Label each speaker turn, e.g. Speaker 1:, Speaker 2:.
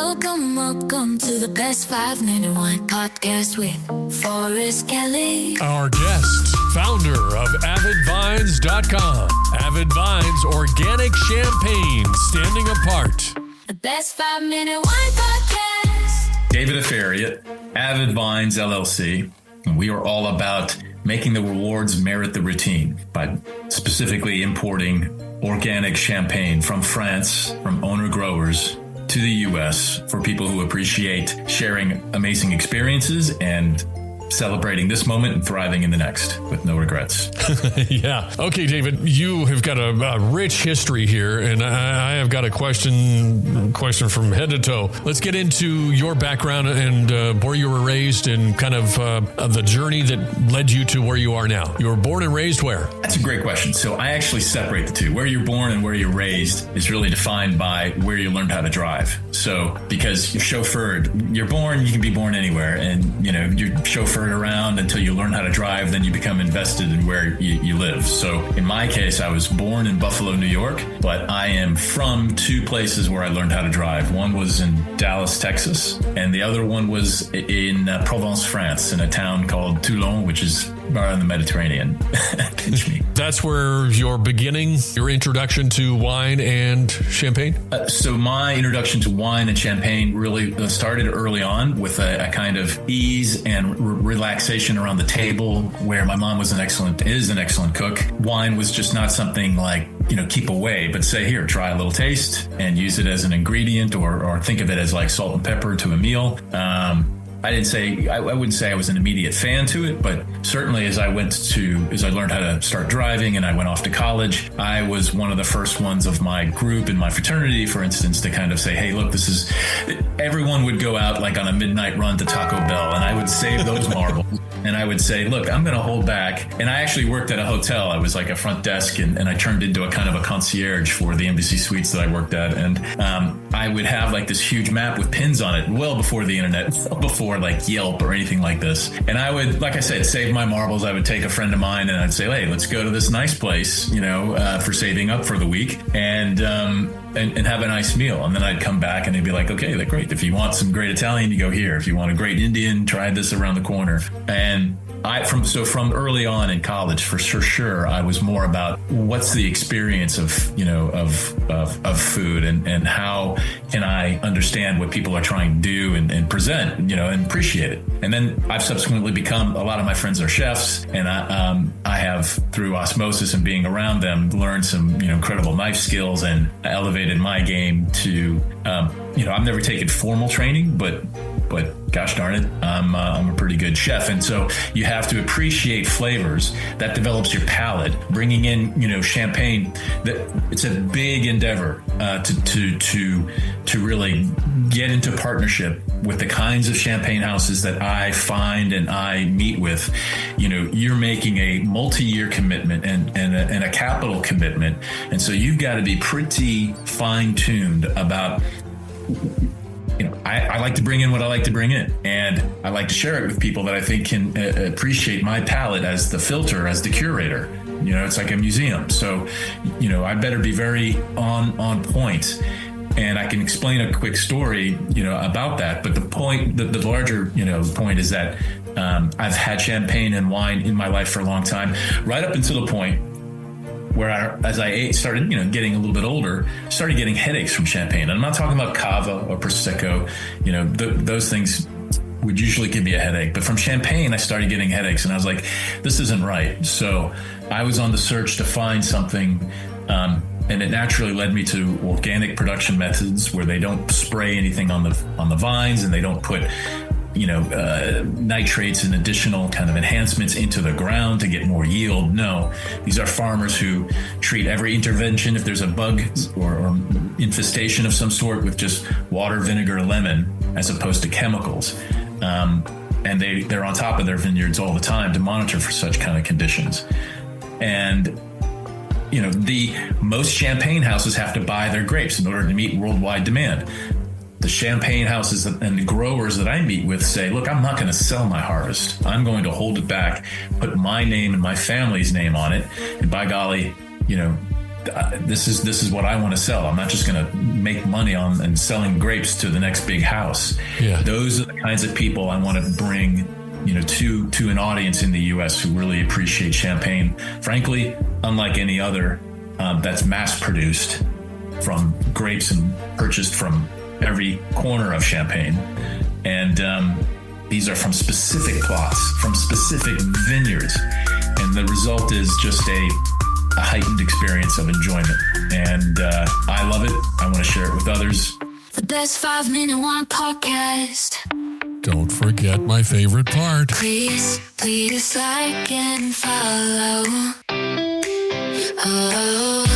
Speaker 1: Welcome to the Best 5 Minute Wine Podcast with Forrest Kelly.
Speaker 2: Our guest, founder of AvidVines.com. Avid Vines Organic Champagne, standing apart.
Speaker 1: The Best 5 Minute Wine Podcast.
Speaker 3: David Aferiat, Avid Vines LLC. And we are all about making the rewards merit the routine by specifically importing organic champagne from France, from owner growers, to the U.S. for people who appreciate sharing amazing experiences and celebrating this moment and thriving in the next with no regrets.
Speaker 2: Yeah. Okay, David, you have got a rich history here, and I have got a question from head to toe. Let's get into your background and where you were raised and kind of the journey that led you to where you are now. You were born and raised where?
Speaker 3: That's a great question. So I actually separate the two. Where you're born and where you're raised is really defined by where you learned how to drive. So because you're chauffeured, you can be born anywhere, and you're chauffeured around until you learn how to drive, then you become invested in where you live. So in my case, I was born in Buffalo, New York, but I am from two places where I learned how to drive. One was in Dallas, Texas, and the other one was in Provence, France, in a town called Toulon, which is right on the Mediterranean. Pinch me.
Speaker 2: That's where your introduction to wine and champagne?
Speaker 3: So my introduction to wine and champagne really started early on with a kind of ease and relaxation around the table, where my mom is an excellent cook. Wine was just not something like, keep away, but say, here, try a little taste and use it as an ingredient, or think of it as like salt and pepper to a meal. I wouldn't say I was an immediate fan to it, but certainly as I learned how to start driving and I went off to college, I was one of the first ones of my group in my fraternity, for instance, to kind of say, hey, look, everyone would go out like on a midnight run to Taco Bell, and I would save those marbles. And I would say, look, I'm going to hold back. And I actually worked at a hotel. I was like a front desk, and I turned into a kind of a concierge for the Embassy Suites that I worked at. And I would have like this huge map with pins on it, well before the internet, well before like Yelp or anything like this. And I would, like I said, save my marbles. I would take a friend of mine and I'd say, hey, let's go to this nice place, for saving up for the week and have a nice meal. And then I'd come back and they'd be like, okay, that's great. If you want some great Italian, you go here. If you want a great Indian, try this around the corner. And from early on in college, for sure, I was more about what's the experience of food and how can I understand what people are trying to do and present, and appreciate it. And then I've subsequently become, a lot of my friends are chefs, and I have, through osmosis and being around them, learned some, incredible knife skills, and I elevated my game to, I've never taken formal training, but gosh darn it, I'm a pretty good chef. And so you have to appreciate flavors. That develops your palate. Bringing in, champagne, it's a big endeavor to really get into partnership with the kinds of champagne houses that I find and I meet with. You're making a multi-year commitment and a capital commitment. And so you've got to be pretty fine-tuned about, I like to bring in what I like to bring in, and I like to share it with people that I think can appreciate my palate as the filter, as the curator. It's like a museum. So, I better be very on point. And I can explain a quick story, about that. But the larger, point is that I've had champagne and wine in my life for a long time, right up until the point where as I started, getting a little bit older, started getting headaches from champagne. And I'm not talking about cava or prosecco. Those things would usually give me a headache. But from champagne, I started getting headaches, and I was like, this isn't right. So I was on the search to find something, and it naturally led me to organic production methods where they don't spray anything on the vines, and they don't put nitrates and additional kind of enhancements into the ground to get more yield. No, these are farmers who treat every intervention, if there's a bug or infestation of some sort, with just water, vinegar, lemon, as opposed to chemicals. And they're on top of their vineyards all the time to monitor for such kind of conditions. And the most champagne houses have to buy their grapes in order to meet worldwide demand. The champagne houses and the growers that I meet with say, look, I'm not going to sell my harvest. I'm going to hold it back, put my name and my family's name on it. And by golly, this is what I want to sell. I'm not just going to make money on and selling grapes to the next big house.
Speaker 2: Yeah.
Speaker 3: Those are the kinds of people I want to bring, to an audience in the U.S. who really appreciate champagne. Frankly, unlike any other that's mass produced from grapes and purchased from every corner of Champagne. And these are from specific plots, from specific vineyards. And the result is just a heightened experience of enjoyment. And I love it. I want to share it with others.
Speaker 1: The best 5-minute wine podcast.
Speaker 2: Don't forget my favorite part.
Speaker 1: Please like and follow. Oh.